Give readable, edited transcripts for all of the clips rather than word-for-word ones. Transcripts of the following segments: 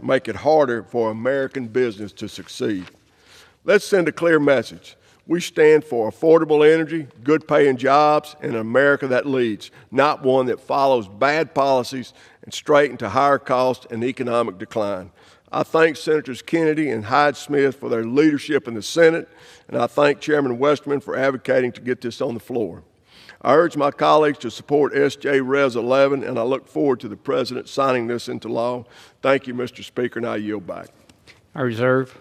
make it harder for American business to succeed. Let's send a clear message. We stand for affordable energy, good paying jobs, and an America that leads, not one that follows bad policies and straight into higher cost and economic decline. I thank Senators Kennedy and Hyde-Smith for their leadership in the Senate, and I thank Chairman Westerman for advocating to get this on the floor. I urge my colleagues to support S.J. Res. 11, and I look forward to the President signing this into law. Thank you, Mr. Speaker, and I yield back. I reserve.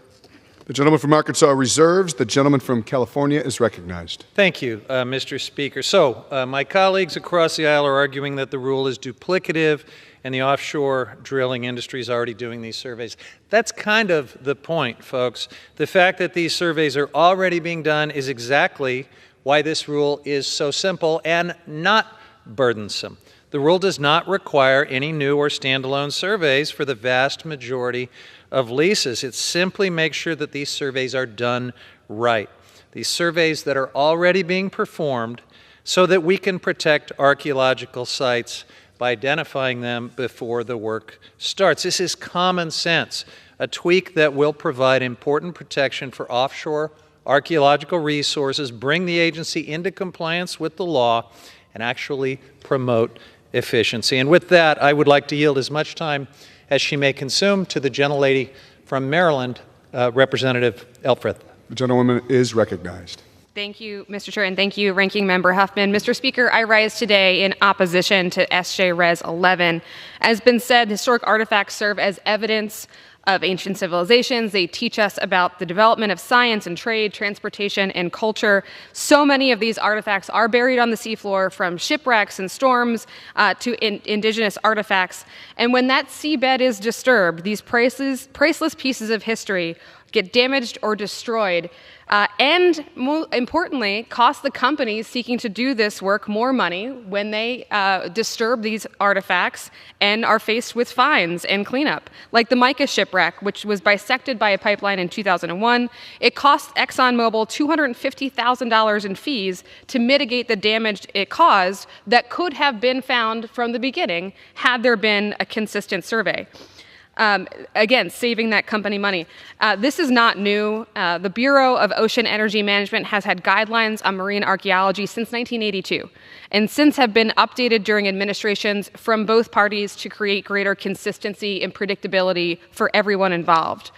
The gentleman from Arkansas reserves. The gentleman from California is recognized. Thank you, Mr. Speaker. So, my colleagues across the aisle are arguing that the rule is duplicative and the offshore drilling industry is already doing these surveys. That's kind of the point, folks. The fact that these surveys are already being done is exactly why this rule is so simple and not burdensome. The rule does not require any new or standalone surveys for the vast majority of leases. It simply makes sure that these surveys are done right. These surveys that are already being performed so that we can protect archaeological sites by identifying them before the work starts. This is common sense, a tweak that will provide important protection for offshore archaeological resources, bring the agency into compliance with the law, and actually promote efficiency. And with that, I would like to yield as much time as she may consume to the gentlelady from Maryland, Representative Elfreth. The gentlewoman is recognized. Thank you, Mr. Chair, and thank you, Ranking Member Huffman. Mr. Speaker, I rise today in opposition to S.J. Res. 11. As been said, historic artifacts serve as evidence of ancient civilizations. They teach us about the development of science and trade, transportation, and culture. So many of these artifacts are buried on the seafloor, from shipwrecks and storms to indigenous artifacts. And when that seabed is disturbed, these priceless pieces of history get damaged or destroyed, and more importantly, cost the companies seeking to do this work more money when they disturb these artifacts and are faced with fines and cleanup. Like the Micah shipwreck, which was bisected by a pipeline in 2001, it cost ExxonMobil $250,000 in fees to mitigate the damage it caused that could have been found from the beginning had there been a consistent survey. Again, saving that company money. This is not new. The Bureau of Ocean Energy Management has had guidelines on marine archaeology since 1982, and since have been updated during administrations from both parties to create greater consistency and predictability for everyone involved.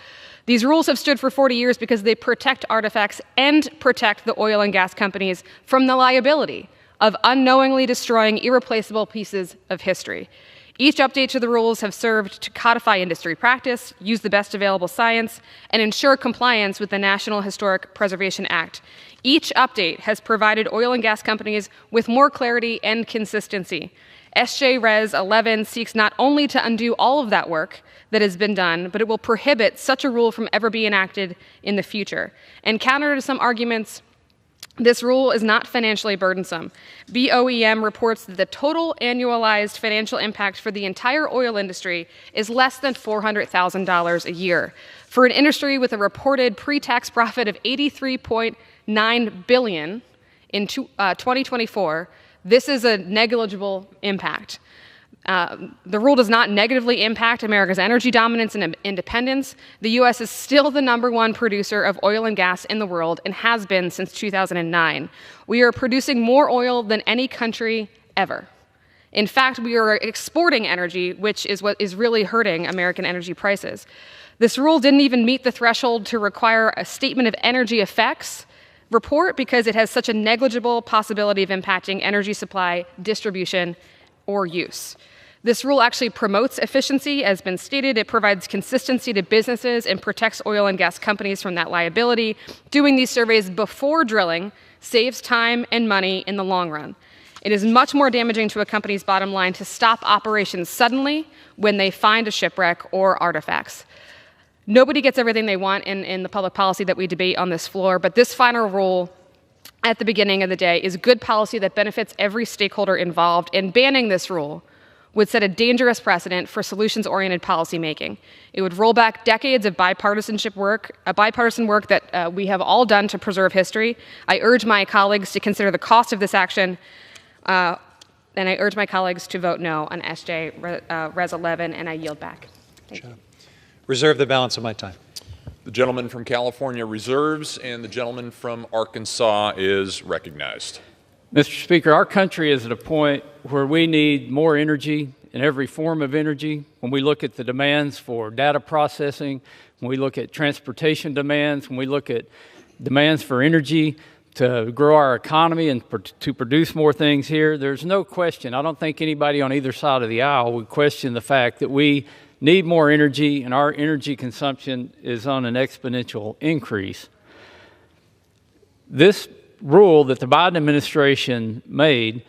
These rules have stood for 40 years because they protect artifacts and protect the oil and gas companies from the liability of unknowingly destroying irreplaceable pieces of history. Each update to the rules have served to codify industry practice, use the best available science, and ensure compliance with the National Historic Preservation Act. Each update has provided oil and gas companies with more clarity and consistency. S.J. Res. 11 seeks not only to undo all of that work that has been done, but it will prohibit such a rule from ever being enacted in the future. And counter to some arguments, this rule is not financially burdensome. BOEM reports that the total annualized financial impact for the entire oil industry is less than $400,000 a year. For an industry with a reported pre-tax profit of $83.9 billion in 2024, this is a negligible impact. The rule does not negatively impact America's energy dominance and independence. The U.S. is still the #1 producer of oil and gas in the world and has been since 2009. We are producing more oil than any country ever. In fact, we are exporting energy, which is what is really hurting American energy prices. This rule didn't even meet the threshold to require a statement of energy effects report because it has such a negligible possibility of impacting energy supply, distribution, or use. This rule actually promotes efficiency, as been stated. It provides consistency to businesses and protects oil and gas companies from that liability. Doing these surveys before drilling saves time and money in the long run. It is much more damaging to a company's bottom line to stop operations suddenly when they find a shipwreck or artifacts. Nobody gets everything they want in the public policy that we debate on this floor, but this final rule at the beginning of the day is good policy that benefits every stakeholder involved, and banning this rule would set a dangerous precedent for solutions-oriented policymaking. It would roll back decades of bipartisan work that we have all done to preserve history. I urge my colleagues to consider the cost of this action, and I urge my colleagues to vote no on S.J. Res. 11, and I yield back. Thank you. reserve the balance of my time. The gentleman from California reserves, and the gentleman from Arkansas is recognized. Mr. Speaker, our country is at a point where we need more energy in every form of energy. When we look at the demands for data processing, when we look at transportation demands, when we look at demands for energy to grow our economy and to produce more things here, there's no question. I don't think anybody on either side of the aisle would question the fact that we need more energy, and our energy consumption is on an exponential increase. This rule that the Biden administration made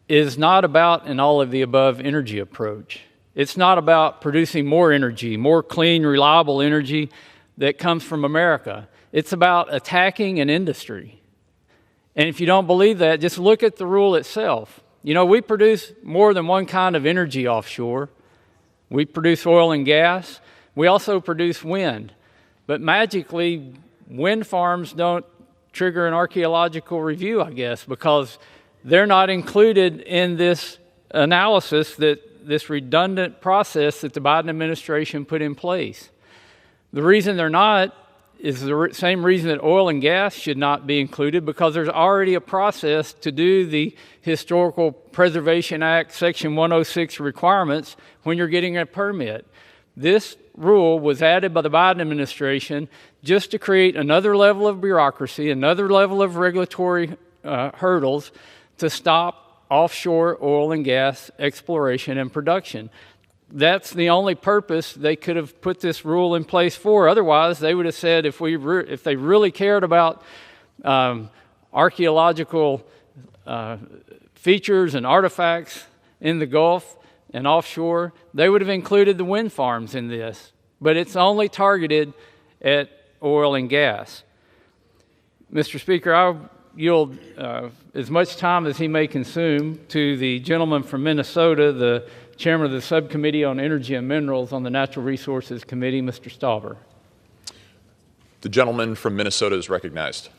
is not about an all-of-the-above energy approach. It's not about producing more energy, more clean, reliable energy that comes from America. It's about attacking an industry. And if you don't believe that, just look at the rule itself. You know, we produce more than one kind of energy offshore. We produce oil and gas. We also produce wind. But magically, wind farms don't trigger an archaeological review, I guess, because they're not included in this analysis, that this redundant process that the Biden administration put in place. The reason they're not is the same reason that oil and gas should not be included, because there's already a process to do the Historical Preservation Act Section 106 requirements when you're getting a permit. This rule was added by the Biden administration just to create another level of bureaucracy, another level of regulatory hurdles to stop offshore oil and gas exploration and production. That's the only purpose they could have put this rule in place for. Otherwise, they would have said if they really cared about archaeological features and artifacts in the Gulf and offshore, they would have included the wind farms in this. But it's only targeted at oil and gas. Mr. Speaker, I'll yield as much time as he may consume to the gentleman from Minnesota, the Chairman of the Subcommittee on Energy and Minerals on the Natural Resources Committee, Mr. Stauber. The gentleman from Minnesota is recognized.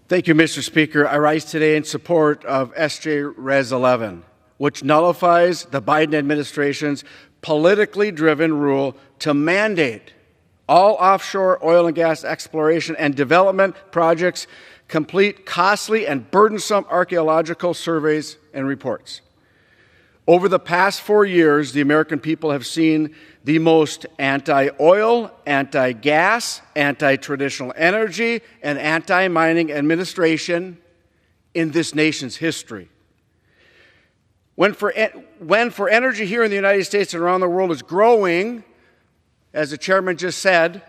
Thank you, Mr. Speaker. I rise today in support of SJ Res 11, which nullifies the Biden administration's politically driven rule to mandate all offshore oil and gas exploration and development projects complete costly and burdensome archaeological surveys and reports. Over the past 4 years, the American people have seen the most anti-oil, anti-gas, anti-traditional energy, and anti-mining administration in this nation's history. When for energy here in the United States and around the world is growing, as the chairman just said,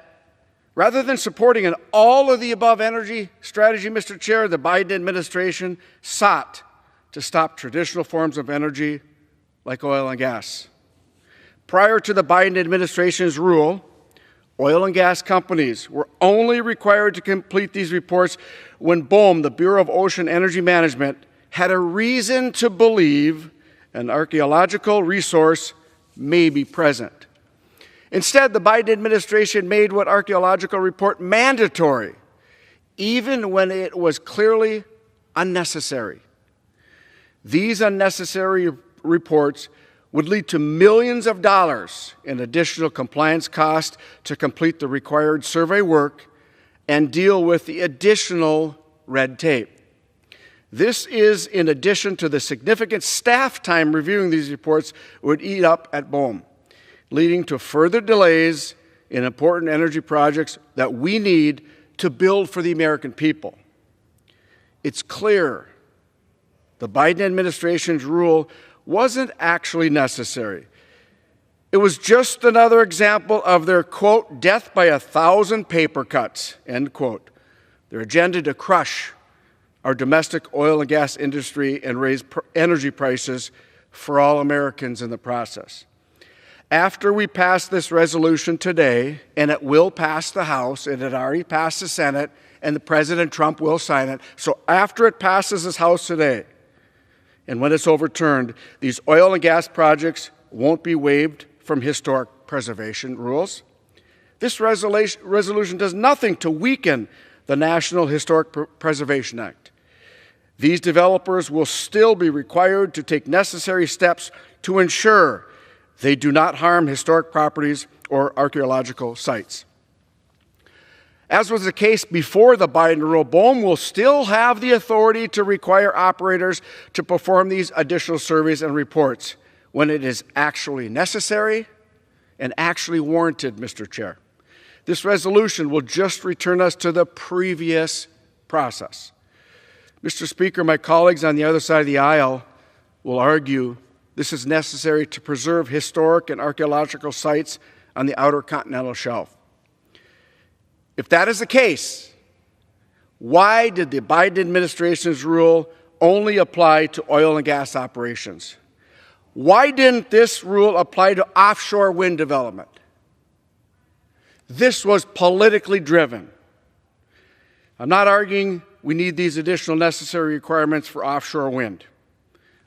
rather than supporting an all-of-the-above energy strategy, Mr. Chair, the Biden administration sought to stop traditional forms of energy like oil and gas. Prior to the Biden administration's rule, oil and gas companies were only required to complete these reports when BOEM, the Bureau of Ocean Energy Management, had a reason to believe an archaeological resource may be present. Instead, the Biden administration made what archaeological report mandatory, even when it was clearly unnecessary. These unnecessary reports would lead to millions of dollars in additional compliance costs to complete the required survey work and deal with the additional red tape. This is in addition to the significant staff time reviewing these reports would eat up at BOEM, leading to further delays in important energy projects that we need to build for the American people. It's clear the Biden administration's rule wasn't actually necessary. It was just another example of their, quote, death by 1,000 paper cuts, end quote. Their agenda to crush our domestic oil and gas industry and raise energy prices for all Americans in the process. After we pass this resolution today, and it will pass the House, and it already passed the Senate, and the President Trump will sign it. So after it passes this House today, and when it's overturned, these oil and gas projects won't be waived from historic preservation rules. This resolution does nothing to weaken the National Historic Preservation Act. These developers will still be required to take necessary steps to ensure they do not harm historic properties or archaeological sites. As was the case before the Biden rule, BOEM will still have the authority to require operators to perform these additional surveys and reports when it is actually necessary and actually warranted, Mr. Chair. This resolution will just return us to the previous process. Mr. Speaker, my colleagues on the other side of the aisle will argue this is necessary to preserve historic and archaeological sites on the outer continental shelf. If that is the case, why did the Biden administration's rule only apply to oil and gas operations? Why didn't this rule apply to offshore wind development? This was politically driven. I'm not arguing we need these additional necessary requirements for offshore wind.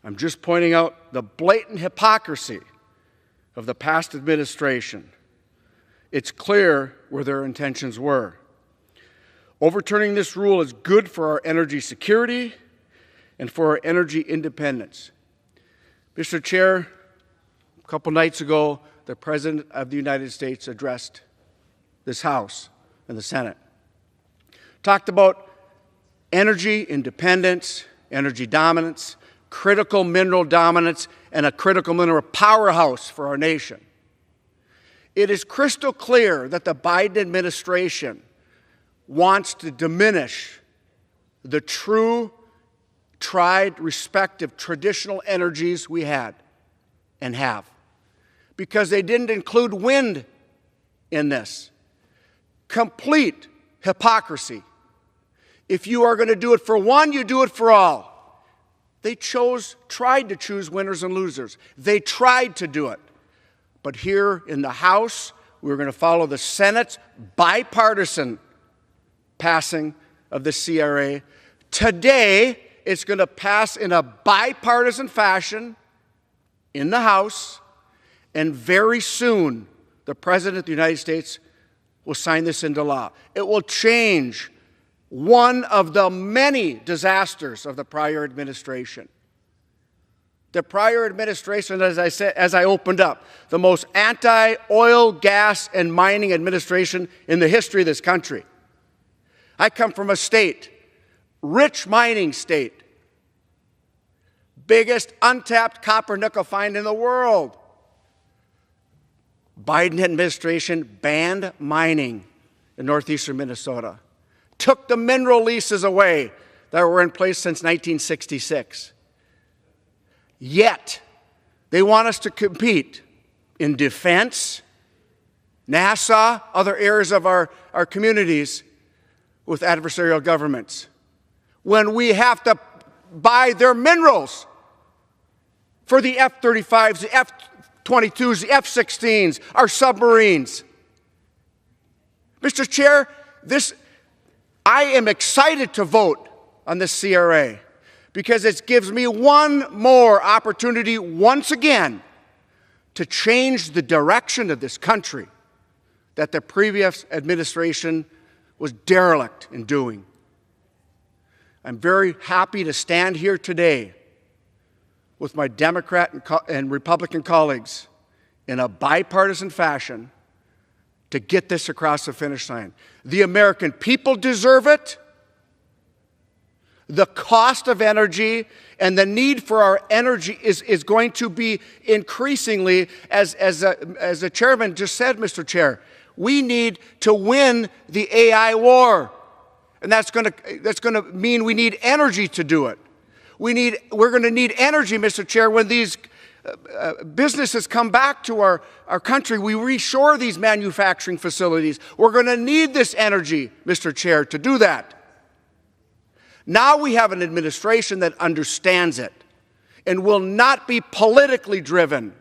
I'm just pointing out the blatant hypocrisy of the past administration. It's clear where their intentions were. Overturning this rule is good for our energy security and for our energy independence. Mr. Chair, a couple nights ago, the President of the United States addressed this House and the Senate. Talked about energy independence, energy dominance, critical mineral dominance, and a critical mineral powerhouse for our nation. It is crystal clear that the Biden administration wants to diminish the true, tried, respective, traditional energies we had and have, because they didn't include wind in this. Complete hypocrisy. If you are going to do it for one, you do it for all. They tried to choose winners and losers. They tried to do it. But here in the House, we're going to follow the Senate's bipartisan passing of the CRA. Today, it's going to pass in a bipartisan fashion in the House, and very soon, the President of the United States will sign this into law. It will change one of the many disasters of the prior administration. The prior administration, as I said, as I opened up, the most anti-oil, gas, and mining administration in the history of this country. I come from a state, rich mining state, biggest untapped copper nickel find in the world. Biden administration banned mining in northeastern Minnesota, took the mineral leases away that were in place since 1966. Yet, they want us to compete in defense, NASA, other areas of our communities with adversarial governments, when we have to buy their minerals for the F-35s, the F-22s, the F-16s, our submarines. Mr. Chair, I am excited to vote on this CRA, because it gives me one more opportunity once again to change the direction of this country that the previous administration was derelict in doing. I'm very happy to stand here today with my Democrat and Republican colleagues in a bipartisan fashion to get this across the finish line. The American people deserve it. The cost of energy and the need for our energy is going to be increasingly, as the chairman just said, Mr. Chair, we need to win the AI war. And that's going to mean we need energy to do it. We're going to need energy, Mr. Chair, when these businesses come back to our country. We reshore these manufacturing facilities. We're going to need this energy, Mr. Chair, to do that. Now we have an administration that understands it and will not be politically driven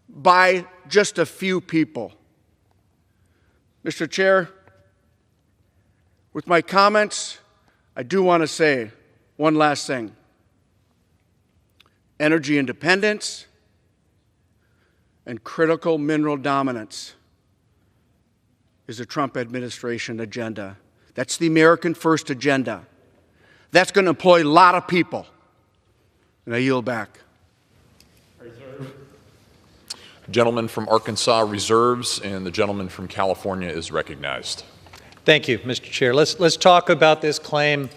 by just a few people. Mr. Chair, with my comments, I do want to say one last thing. Energy independence and critical mineral dominance is a Trump administration agenda. That's the American First agenda. That's going to employ a lot of people. And I yield back. Gentleman from Arkansas reserves, and the gentleman from California is recognized. Thank you, Mr. Chair. Let's talk about this claim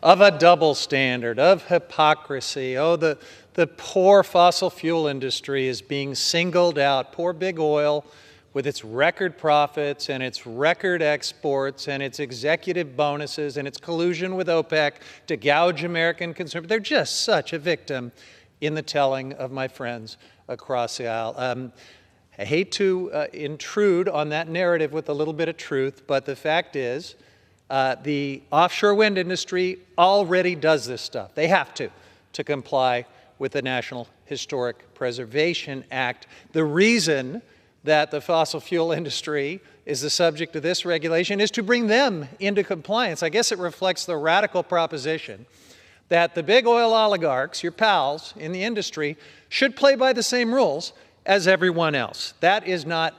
of a double standard, of hypocrisy. Oh, the poor fossil fuel industry is being singled out. Poor big oil with its record profits and its record exports and its executive bonuses and its collusion with OPEC to gouge American consumers. They're just such a victim in the telling of my friends across the aisle. I hate to intrude on that narrative with a little bit of truth, but the fact is the offshore wind industry already does this stuff. They have to comply with the National Historic Preservation Act. The reason that the fossil fuel industry is the subject of this regulation is to bring them into compliance. I guess it reflects the radical proposition that the big oil oligarchs, your pals in the industry, should play by the same rules as everyone else. That is not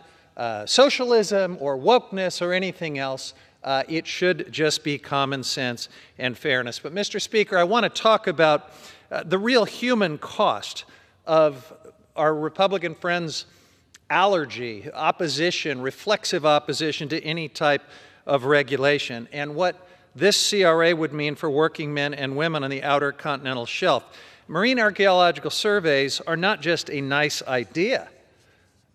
socialism or wokeness or anything else. It should just be common sense and fairness. But, Mr. Speaker, I want to talk about the real human cost of our Republican friends' allergy, opposition, reflexive opposition to any type of regulation, and what this CRA would mean for working men and women on the outer continental shelf. Marine archaeological surveys are not just a nice idea.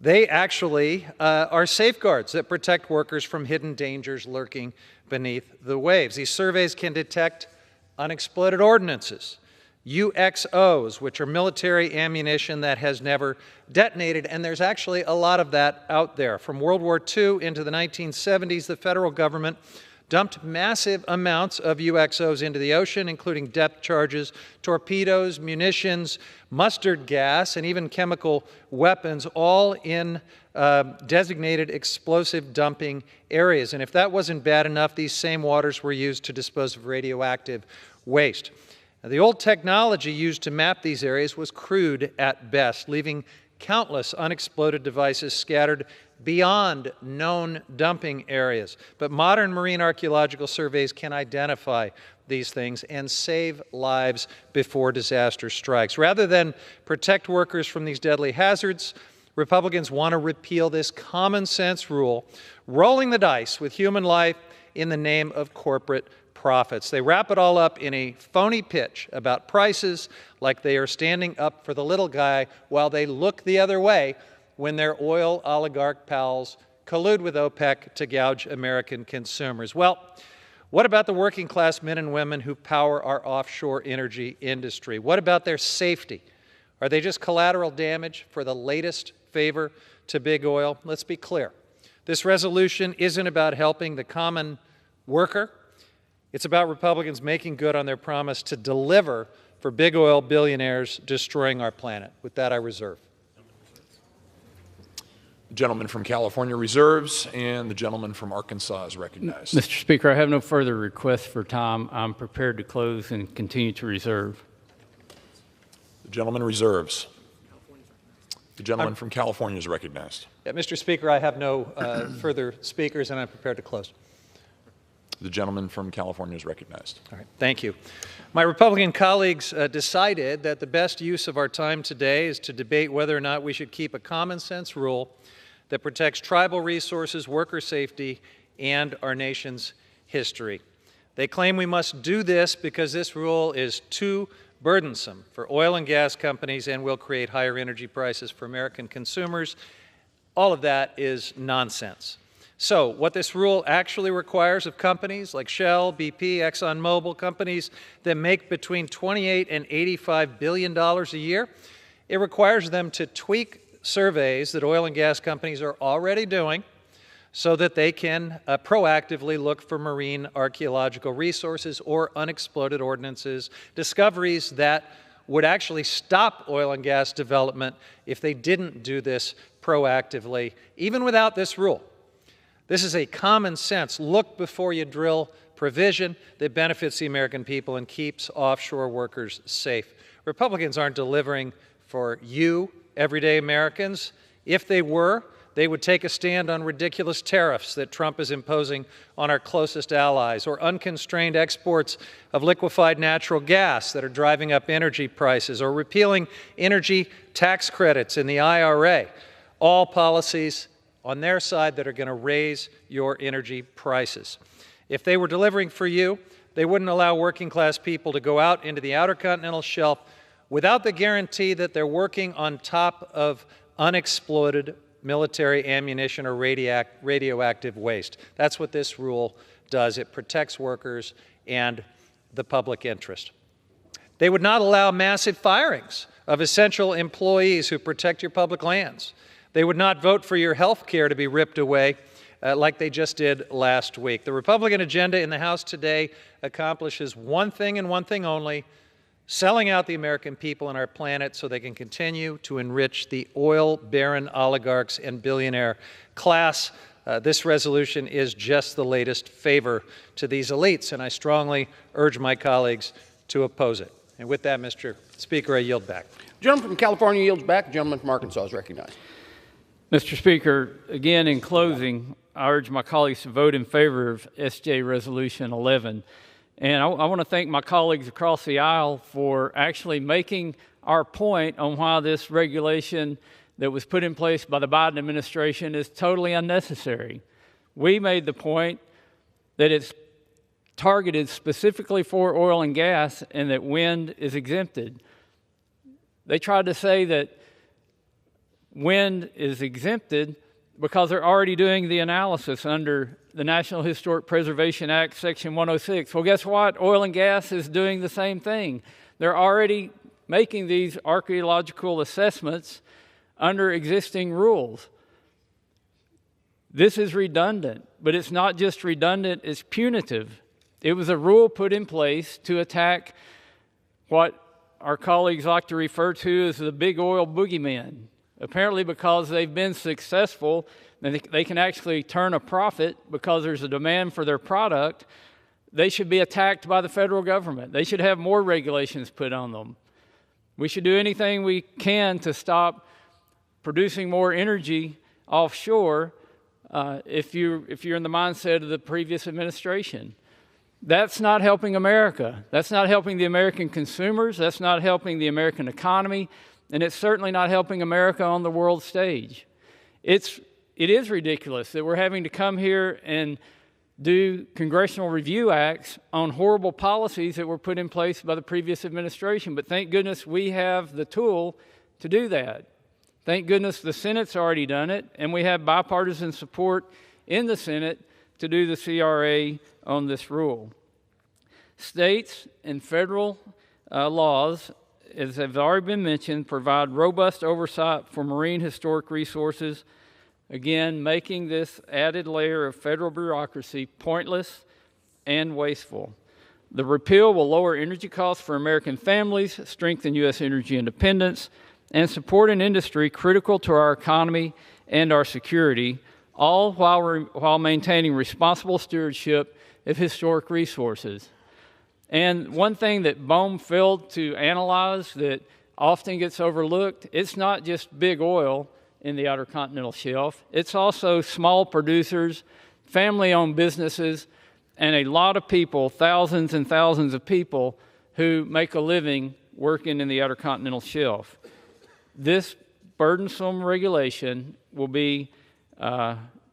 They actually are safeguards that protect workers from hidden dangers lurking beneath the waves. These surveys can detect unexploded ordnances, UXOs, which are military ammunition that has never detonated, and there's actually a lot of that out there. From World War II into the 1970s, the federal government dumped massive amounts of UXOs into the ocean, including depth charges, torpedoes, munitions, mustard gas, and even chemical weapons, all in designated explosive dumping areas. And if that wasn't bad enough, these same waters were used to dispose of radioactive waste. Now, the old technology used to map these areas was crude at best, leaving countless unexploded devices scattered beyond known dumping areas. But modern marine archaeological surveys can identify these things and save lives before disaster strikes. Rather than protect workers from these deadly hazards, Republicans want to repeal this common sense rule, rolling the dice with human life in the name of corporate profits. They wrap it all up in a phony pitch about prices, like they are standing up for the little guy while they look the other way when their oil oligarch pals collude with OPEC to gouge American consumers. Well, what about the working class men and women who power our offshore energy industry? What about their safety? Are they just collateral damage for the latest favor to big oil? Let's be clear. This resolution isn't about helping the common worker. It's about Republicans making good on their promise to deliver for big oil billionaires destroying our planet. With that, I reserve. The gentleman from California reserves, and the gentleman from Arkansas is recognized. Mr. Speaker, I have no further requests for time. I'm prepared to close and continue to reserve. The gentleman reserves. The gentleman from California is recognized. Yeah, Mr. Speaker, I have no further speakers, and I'm prepared to close. The gentleman from California is recognized. All right, thank you. My Republican colleagues decided that the best use of our time today is to debate whether or not we should keep a common sense rule that protects tribal resources, worker safety, and our nation's history. They claim we must do this because this rule is too burdensome for oil and gas companies and will create higher energy prices for American consumers. All of that is nonsense. So what this rule actually requires of companies like Shell, BP, ExxonMobil, companies that make between $28 and $85 billion a year, it requires them to tweak surveys that oil and gas companies are already doing so that they can proactively look for marine archaeological resources or unexploded ordnances, discoveries that would actually stop oil and gas development if they didn't do this proactively, even without this rule. This is a common sense, look before you drill provision that benefits the American people and keeps offshore workers safe. Republicans aren't delivering for you, everyday Americans. If they were, they would take a stand on ridiculous tariffs that Trump is imposing on our closest allies, or unconstrained exports of liquefied natural gas that are driving up energy prices, or repealing energy tax credits in the IRA. all policies on their side that are going to raise your energy prices. If they were delivering for you, they wouldn't allow working class people to go out into the outer continental shelf without the guarantee that they're working on top of unexploded military ammunition or radioactive waste. That's what this rule does. It protects workers and the public interest. They would not allow massive firings of essential employees who protect your public lands. They would not vote for your health care to be ripped away like they just did last week. The Republican agenda in the House today accomplishes one thing and one thing only: selling out the American people and our planet so they can continue to enrich the oil baron oligarchs and billionaire class. This resolution is just the latest favor to these elites, and I strongly urge my colleagues to oppose it. And with that, Mr. Speaker, I yield back. The gentleman from California yields back. The gentleman from Arkansas is recognized. Mr. Speaker, again, in closing, I urge my colleagues to vote in favor of SJ Resolution 11. And I want to thank my colleagues across the aisle for actually making our point on why this regulation that was put in place by the Biden administration is totally unnecessary. We made the point that it's targeted specifically for oil and gas and that wind is exempted. They tried to say that wind is exempted because they're already doing the analysis under the National Historic Preservation Act, Section 106. Well, guess what? Oil and gas is doing the same thing. They're already making these archaeological assessments under existing rules. This is redundant, but it's not just redundant, it's punitive. It was a rule put in place to attack what our colleagues like to refer to as the big oil boogeyman. Apparently because they've been successful and they can actually turn a profit because there's a demand for their product, they should be attacked by the federal government. They should have more regulations put on them. We should do anything we can to stop producing more energy offshore if you're in the mindset of the previous administration. That's not helping America. That's not helping the American consumers. That's not helping the American economy. And it's certainly not helping America on the world stage. It is ridiculous that we're having to come here and do congressional review acts on horrible policies that were put in place by the previous administration. But thank goodness we have the tool to do that. Thank goodness the Senate's already done it, and we have bipartisan support in the Senate to do the CRA on this rule. States and federal laws, as have already been mentioned, provide robust oversight for marine historic resources, again, making this added layer of federal bureaucracy pointless and wasteful. The repeal will lower energy costs for American families, strengthen U.S. energy independence, and support an industry critical to our economy and our security, all while maintaining responsible stewardship of historic resources. And one thing that BOEM failed to analyze that often gets overlooked, it's not just big oil in the Outer Continental Shelf. It's also small producers, family-owned businesses, and a lot of people, thousands and thousands of people, who make a living working in the Outer Continental Shelf. This burdensome regulation will be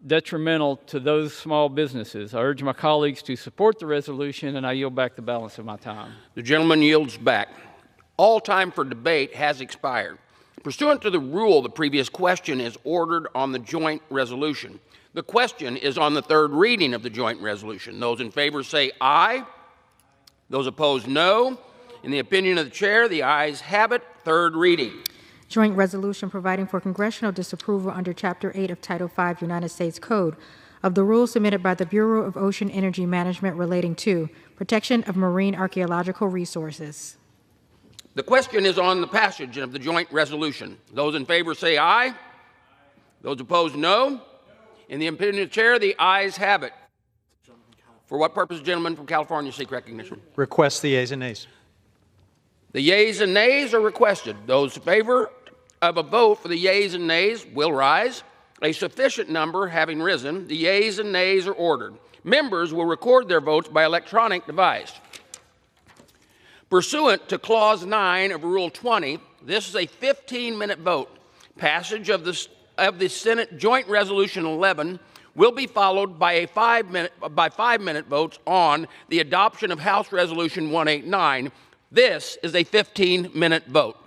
detrimental to those small businesses. I urge my colleagues to support the resolution, and I yield back the balance of my time. The gentleman yields back. All time for debate has expired. Pursuant to the rule, the previous question is ordered on the joint resolution. The question is on the third reading of the joint resolution. Those in favor say aye. Those opposed, no. In the opinion of the chair, the ayes have it. Third reading. Joint resolution providing for congressional disapproval under Chapter 8 of Title 5 United States Code of the rules submitted by the Bureau of Ocean Energy Management relating to protection of marine archaeological resources. The question is on the passage of the joint resolution. Those in favor say aye. Those opposed, no. In the opinion of the chair, the ayes have it. For what purpose, gentlemen from California, seek recognition? Request the yeas and nays. The yeas and nays are requested. Those in favor of a vote for the yeas and nays will rise. A sufficient number having risen, the yeas and nays are ordered. Members will record their votes by electronic device. Pursuant to Clause 9 of Rule 20, this is a 15-minute vote. Passage of of the Senate Joint Resolution 11 will be followed by 5-minute votes on the adoption of House Resolution 189. This is a 15-minute vote.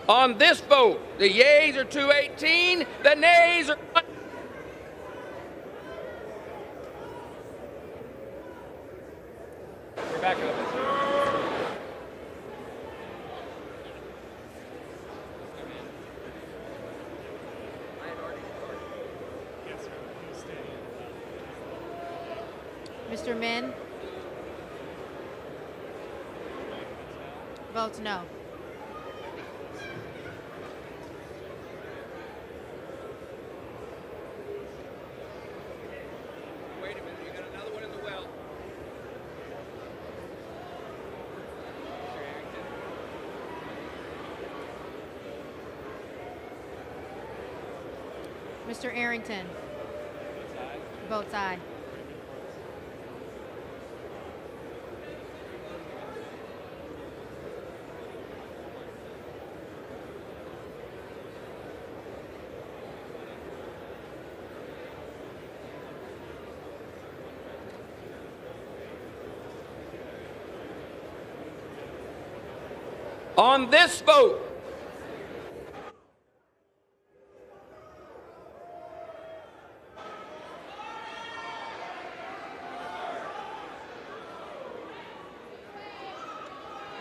On this vote, the yeas are 218, the nays are... We're back up. Mr. Min? Votes no. Wait a minute, you got another one in the well. Mr. Arrington? Votes aye. On this vote,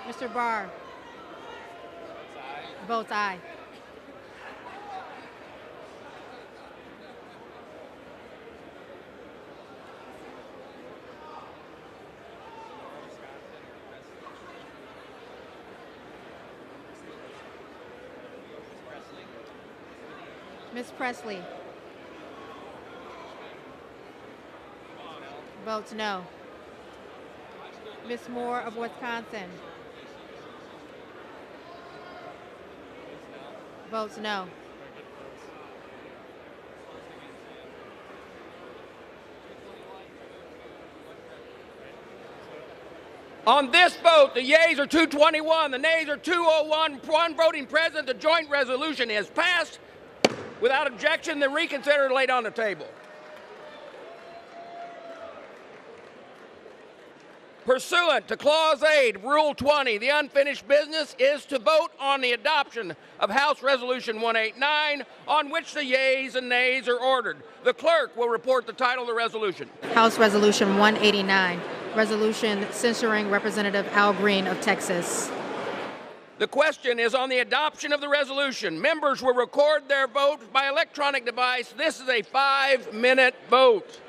Mr. Barr? Votes aye. Ms. Presley? Votes no. Ms. Moore of Wisconsin? Votes no. on this vote, the yeas are 221, the nays are 201, one voting present. The joint resolution is passed. Without objection, the reconsider laid on the table. Pursuant to Clause 8 of Rule 20, the unfinished business is to vote on the adoption of House Resolution 189, on which the yeas and nays are ordered. The clerk will report the title of the resolution. House Resolution 189, resolution censuring Representative Al Green of Texas. The question is on the adoption of the resolution. Members will record their vote by electronic device. This is a 5-minute vote.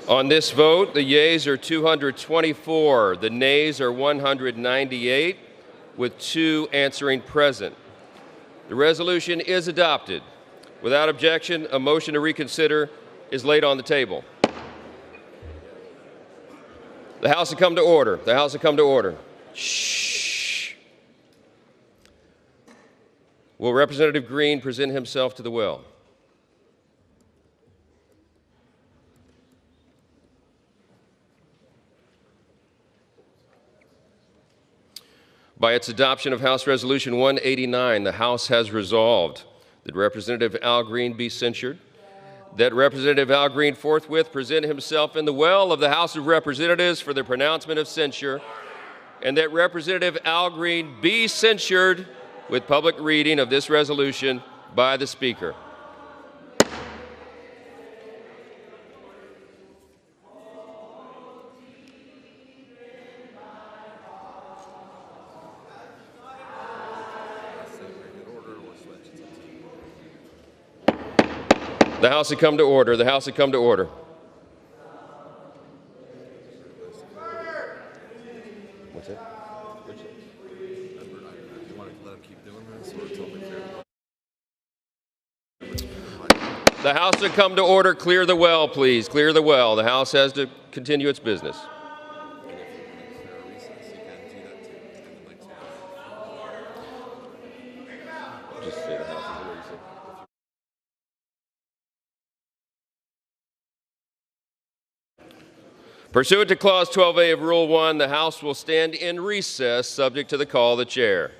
On this vote, the yeas are 224, the nays are 198, with 2 answering present. The resolution is adopted. Without objection, a motion to reconsider is laid on the table. The House will come to order. The House will come to order. Shh. Will Representative Green present himself to the well? By its adoption of House Resolution 189, the House has resolved that Representative Al Green be censured, that Representative Al Green forthwith present himself in the well of the House of Representatives for the pronouncement of censure, and that Representative Al Green be censured with public reading of this resolution by the Speaker. The House had come to order. The House had come to order. What's it? The House had come to order. Clear the well, please. Clear the well. The House has to continue its business. Just say the House is in recess. Pursuant to Clause 12A of Rule 1, the House will stand in recess subject to the call of the chair.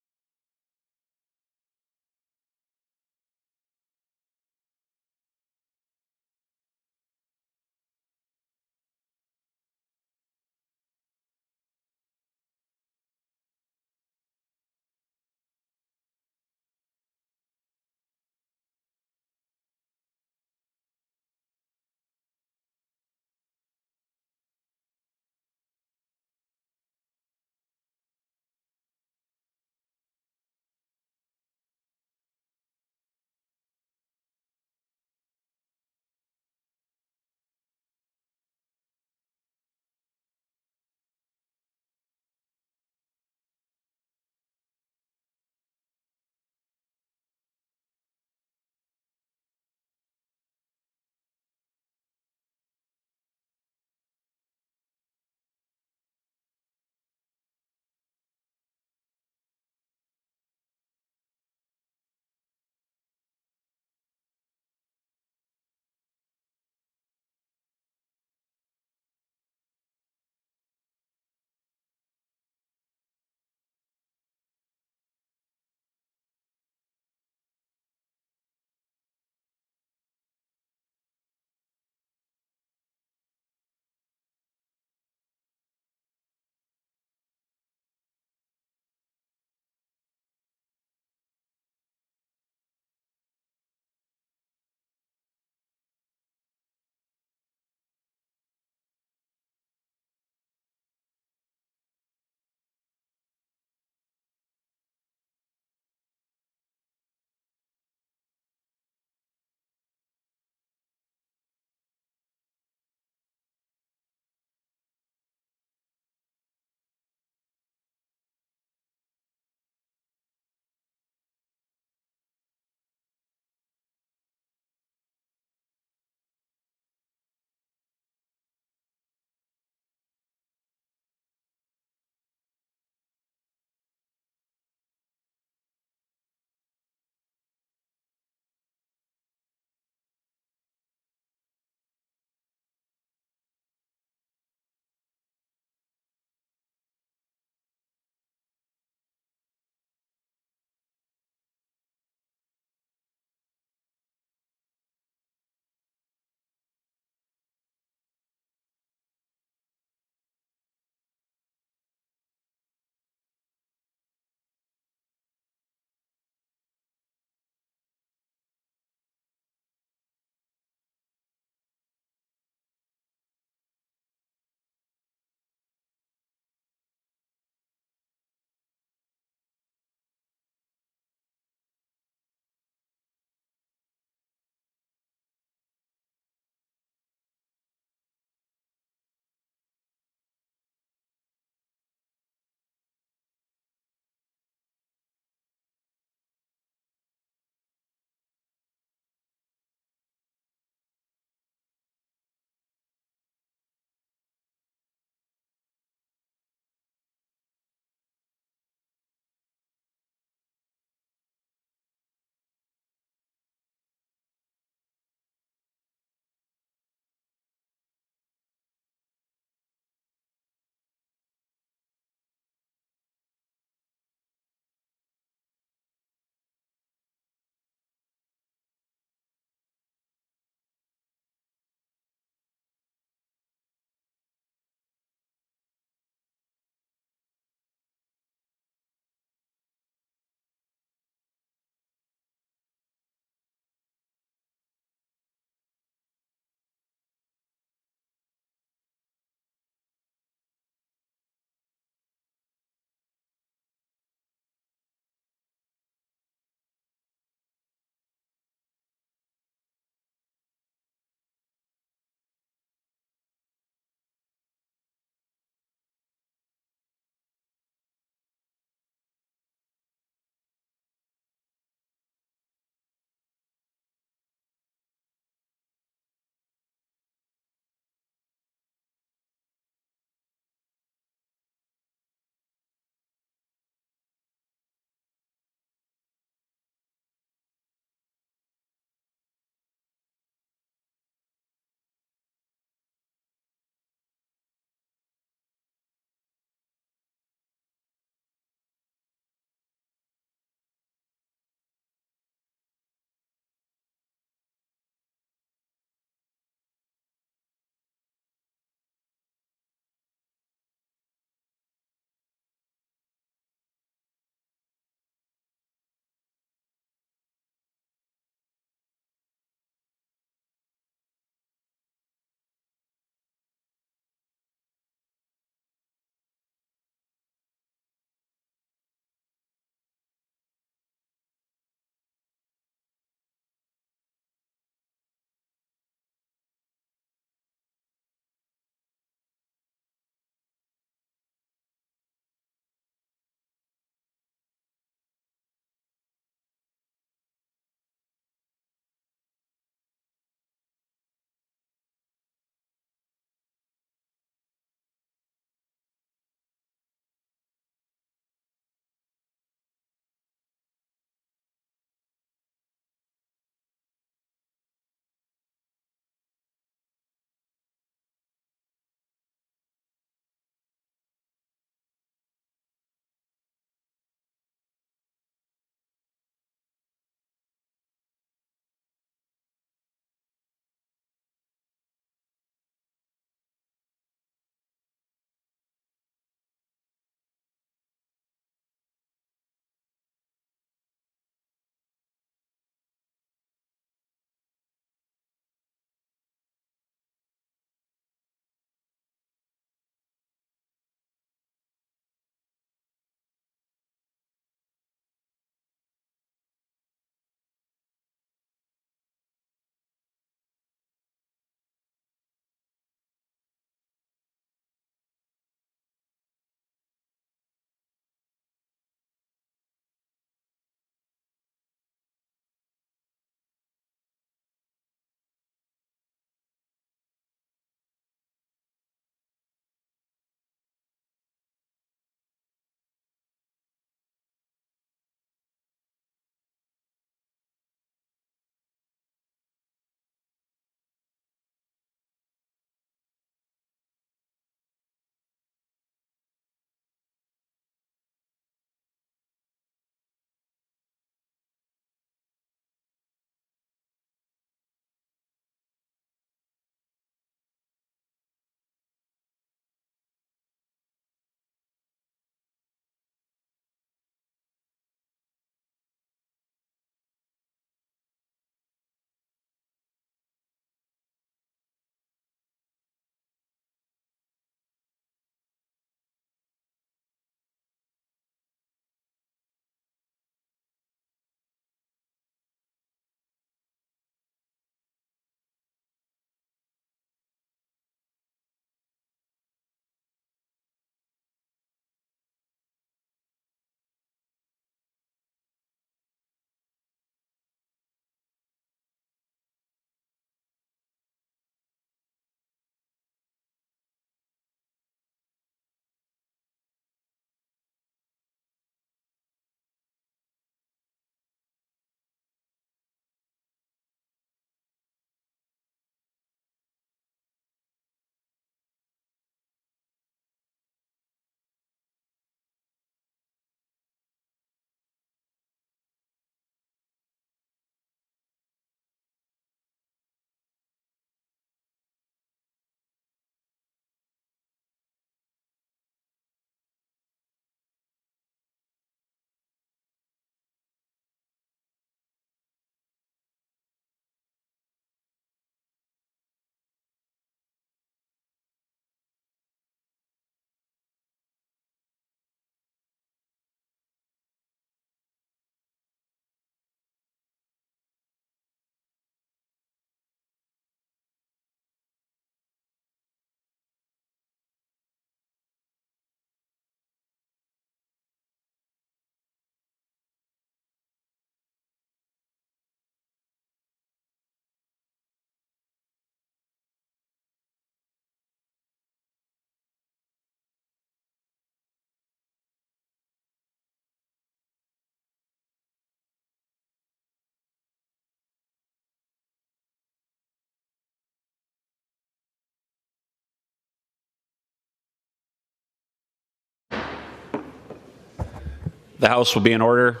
The House will be in order.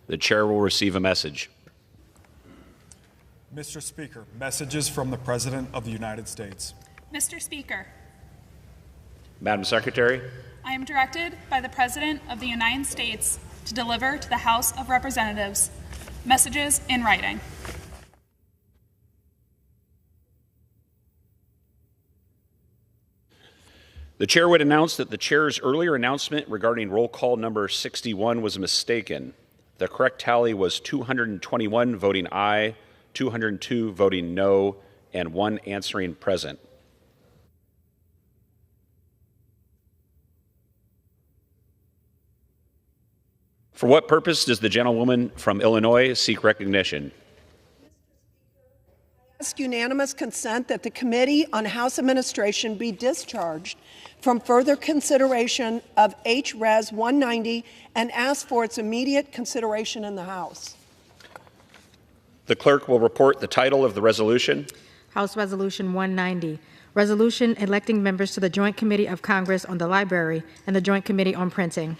The chair will receive a message. Mr. Speaker, messages from the President of the United States. Mr. Speaker, Madam Secretary, I am directed by the President of the United States to deliver to the House of Representatives messages in writing. the chair would announce that the chair's earlier announcement regarding roll call number 61 was mistaken. The correct tally was 221 voting aye, 202 voting no, and 1 answering present. For what purpose does the gentlewoman from Illinois seek recognition? I ask unanimous consent that the Committee on House Administration be discharged from further consideration of H-Res 190 and ask for its immediate consideration in the House. The clerk will report the title of the resolution. House Resolution 190, Resolution electing members to the Joint Committee of Congress on the Library and the Joint Committee on Printing.